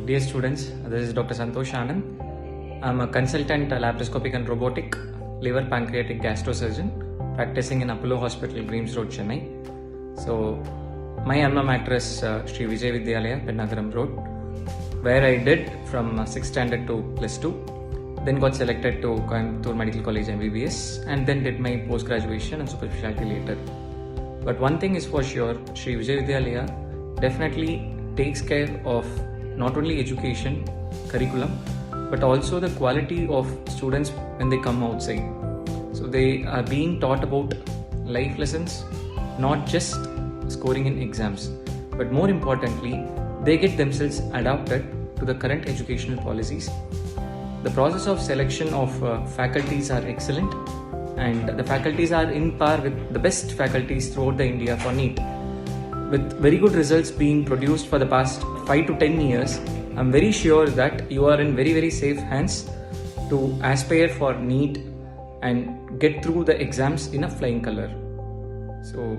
Dear students, this is Dr. Santhosh Anand. I'm a consultant laparoscopic and robotic liver pancreatic gastrosurgeon practicing in Apollo Hospital, Greaves Road, Chennai. So, my alma mater is Sri Vijays Ace Academy Road, where I did from 6th standard to plus 2. Then got selected to Coimbatore Medical College MBBS and then did my post-graduation and super specialty later. But one thing is for sure, Sri Vijays Ace definitely takes care of not only education, curriculum, but also the quality of students when they come outside. So they are being taught about life lessons, not just scoring in exams, but more importantly, they get themselves adapted to the current educational policies. The process of selection of faculties are excellent, and the faculties are in par with the best faculties throughout the India for NEET. With very good results being produced for the past 5 to 10 years, I'm very sure that you are in very safe hands to aspire for NEET and get through the exams in a flying color. So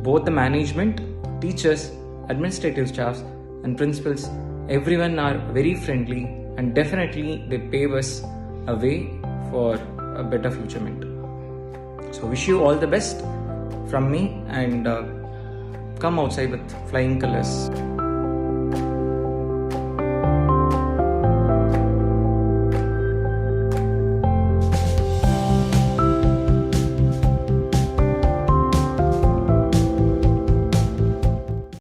both the management, teachers, administrative staffs and principals, everyone are very friendly and definitely they pave us a way for a better future meant. So wish you all the best from me and come outside with flying colors.